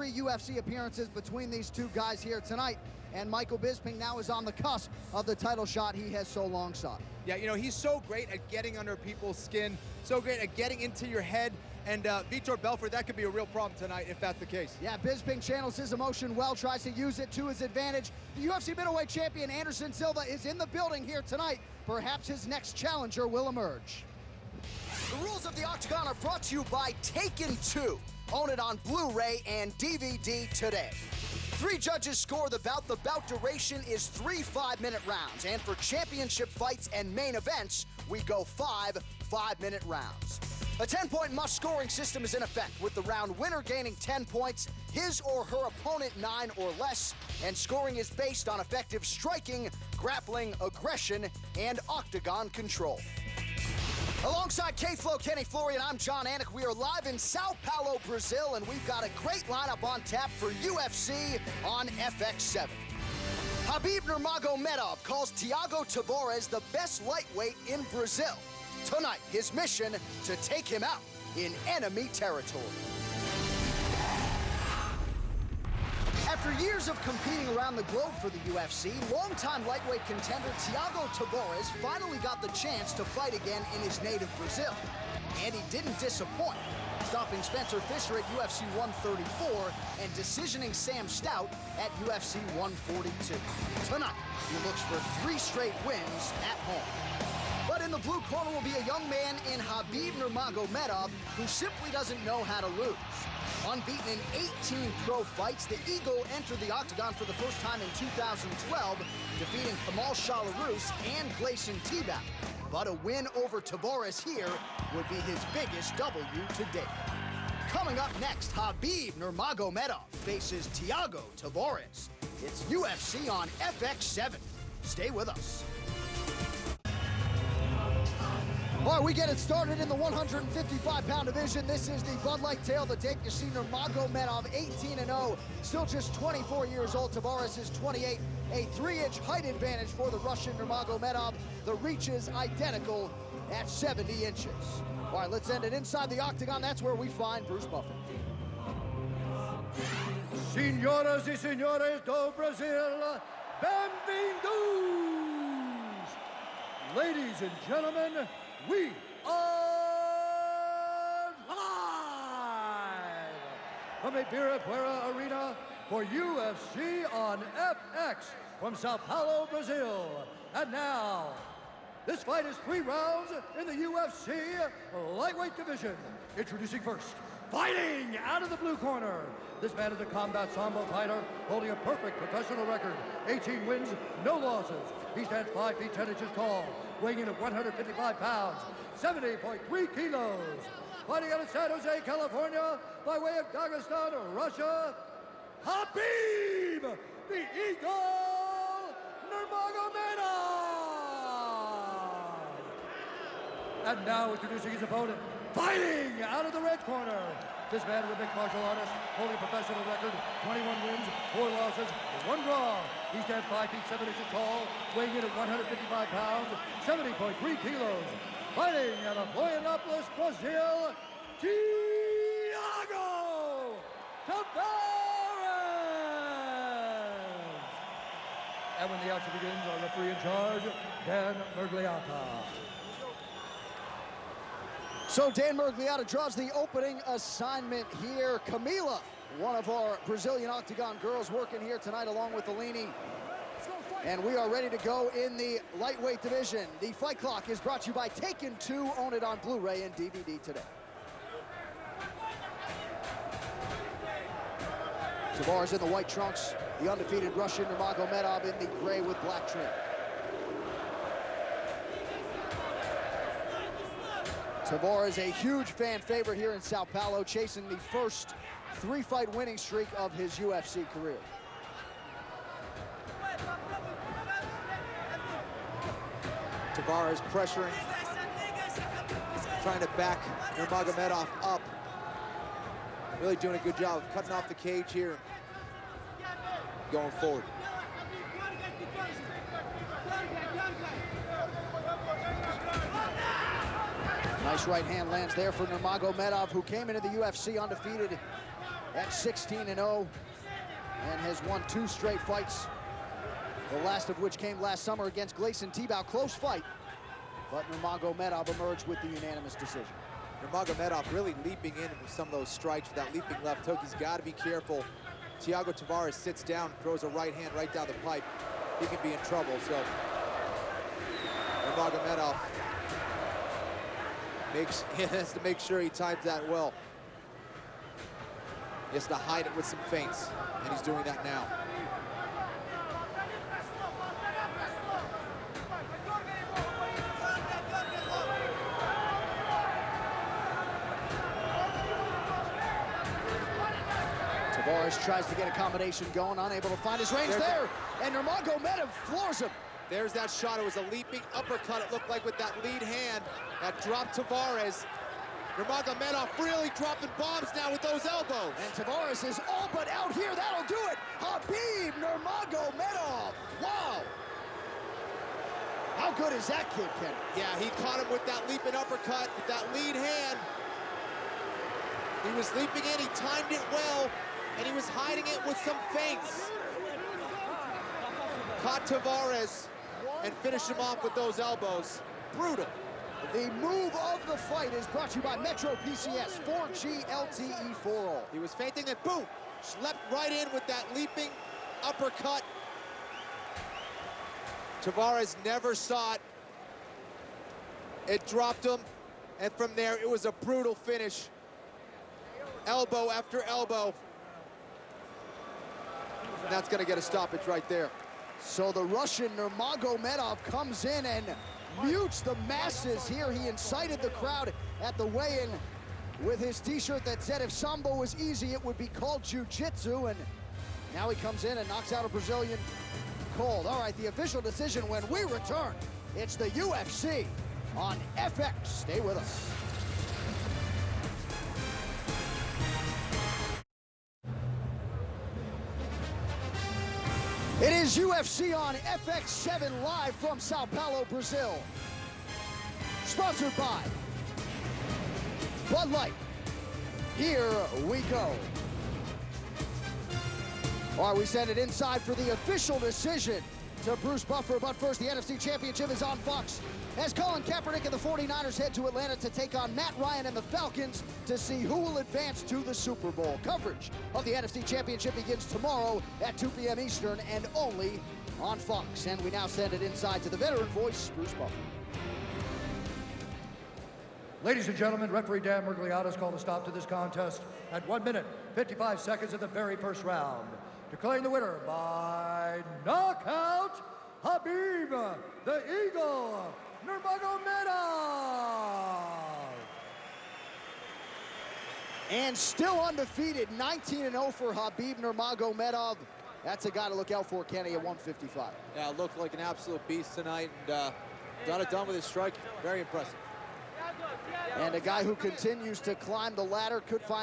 3 UFC appearances between these two guys here tonight, and Michael Bisping now is on the cusp of the title shot he has so long sought. Yeah, you know, he's so great at getting under people's skin, so great at getting into your head, and Vitor Belfort, that could be a real problem tonight if that's the case. Yeah, Bisping channels his emotion well, tries to use it to his advantage. The UFC middleweight champion Anderson Silva is in the building here tonight. Perhaps his next challenger will emerge. The rules of the Octagon are brought to you by Taken 2. Own it on Blu-ray and DVD today. 3 judges score the bout. The bout duration is 3 5-minute rounds. And for championship fights and main events, we go 5 5-minute rounds. A 10-point must-scoring system is in effect, with the round winner gaining 10 points, his or her opponent 9 or less, and scoring is based on effective striking, grappling, aggression, and octagon control. Alongside K-Flow, Kenny Florian, I'm John Anik. We are live in Sao Paulo, Brazil, and we've got a great lineup on tap for UFC on FX7. Khalabib Nurmagomedov calls Thiago Tavares the best lightweight in Brazil. Tonight, his mission to take him out in enemy territory. After years of competing around the globe for the UFC, longtime lightweight contender Thiago Tavares finally got the chance to fight again in his native Brazil. And he didn't disappoint, stopping Spencer Fisher at UFC 134 and decisioning Sam Stout at UFC 142. Tonight, he looks for 3 straight wins at home. But in the blue corner will be a young man in Khalabib Nurmagomedov who simply doesn't know how to lose. Unbeaten in 18 pro fights, the Eagle entered the Octagon for the first time in 2012, defeating Kamal Shalarus and Gleison Tibau. But a win over Tavares here would be his biggest W to date. Coming up next, Khalabib Nurmagomedov faces Thiago Tavares. It's UFC on FX7. Stay with us. All right, we get it started in the 155-pound division. This is the Bud Light tale to take. You see Nurmagomedov 18-0, still just 24 years old. Tavares is 28, a 3-inch height advantage for the Russian Nurmagomedov. The reach is identical at 70 inches. All right, let's end it inside the Octagon. That's where we find Bruce Buffer. Senhoras e senhores do Brasil, bem-vindos! Ladies and gentlemen, we are live from Ibirapuera Arena for UFC on FX from Sao Paulo, Brazil. And now, this fight is 3 rounds in the UFC lightweight division. Introducing first, fighting out of the blue corner. This man is a combat sambo fighter holding a perfect professional record. 18 wins, no losses. He stands 5 feet 10 inches tall, weighing in at 155 pounds, 70.3 kilos. Fighting out of San Jose, California, by way of Dagestan, Russia, Khalabib the Eagle Nurmagomedov. And now introducing his opponent, fighting out of the red corner. This man is a mixed martial artist, holding a professional record, 21 wins, 4 losses, 1 draw. He stands 5 feet 7 inches tall, weighing in at 155 pounds, 70.3 kilos. Fighting out of Florianopolis, Brazil, Thiago Tavares. And when the action begins, our referee in charge, Dan Mergliata. So Dan Mergliata draws the opening assignment here. Camila, one of our Brazilian Octagon girls, working here tonight along with Alini. And we are ready to go in the lightweight division. The fight clock is brought to you by Taken 2. Own it on Blu-ray and DVD today. Tavares in the white trunks, the undefeated Russian Nurmagomedov in the gray with black trim. Tavares, a huge fan favorite here in Sao Paulo, chasing the first 3-fight winning streak of his UFC career. Tavares pressuring, trying to back Nurmagomedov up. Really doing a good job of cutting off the cage here, going forward. Nice right hand lands there for Nurmagomedov, who came into the UFC undefeated at 16-0 and has won 2 straight fights, the last of which came last summer against Gleison Tibau. Close fight, but Nurmagomedov emerged with the unanimous decision. Nurmagomedov really leaping in with some of those strikes with that leaping left hook. He's got to be careful. Thiago Tavares sits down, throws a right hand right down the pipe. He can be in trouble, so Nurmagomedov has to make sure he times that well. He has to hide it with some feints, and he's doing that now. Tavares tries to get a combination going, unable to find his range there, and Nurmagomedov floors him. There's that shot. It was a leaping uppercut, it looked like, with that lead hand that dropped Tavares. Nurmagomedov really dropping bombs now with those elbows. And Tavares is all but out here. That'll do it. Khalabib Nurmagomedov. Wow. How good is that kid, Ken? Yeah, he caught him with that leaping uppercut, with that lead hand. He was leaping in, he timed it well, and he was hiding it with some feints. Caught Tavares and finished him off with those elbows. Brutal. The move of the fight is brought to you by Metro PCS 4G LTE 4-0. He was feinting and boom, slept right in with that leaping uppercut. Tavares never saw it. It dropped him, and from there it was a brutal finish. Elbow after elbow. And that's gonna get a stoppage right there. So the Russian Nurmagomedov comes in and mutes the masses here. He incited the crowd at the weigh-in with his t-shirt that said if Sambo was easy, it would be called jiu-jitsu. And now he comes in and knocks out a Brazilian cold. All right, the official decision when we return. It's the UFC on FX. Stay with us. It is UFC on FX7 live from Sao Paulo, Brazil. Sponsored by Bud Light. Here we go. All right, we send it inside for the official decision to Bruce Buffer. But first, the NFC Championship is on Fox as Colin Kaepernick and the 49ers head to Atlanta to take on Matt Ryan and the Falcons to see who will advance to the Super Bowl. Coverage of the NFC Championship begins tomorrow at 2 p.m. Eastern and only on Fox. And we now send it inside to the veteran voice, Bruce Buffer. Ladies and gentlemen, referee Dan Mergliata has called a stop to this contest at 1 minute, 55 seconds of the very first round. Declaring the winner by knockout, Khabib the Eagle Nurmagomedov. And still undefeated, 19-0 for Khabib Nurmagomedov. That's a guy to look out for, Kenny, at 155. Yeah, looked like an absolute beast tonight, and got it done with his strike. Very impressive. And a guy who continues to climb the ladder, could find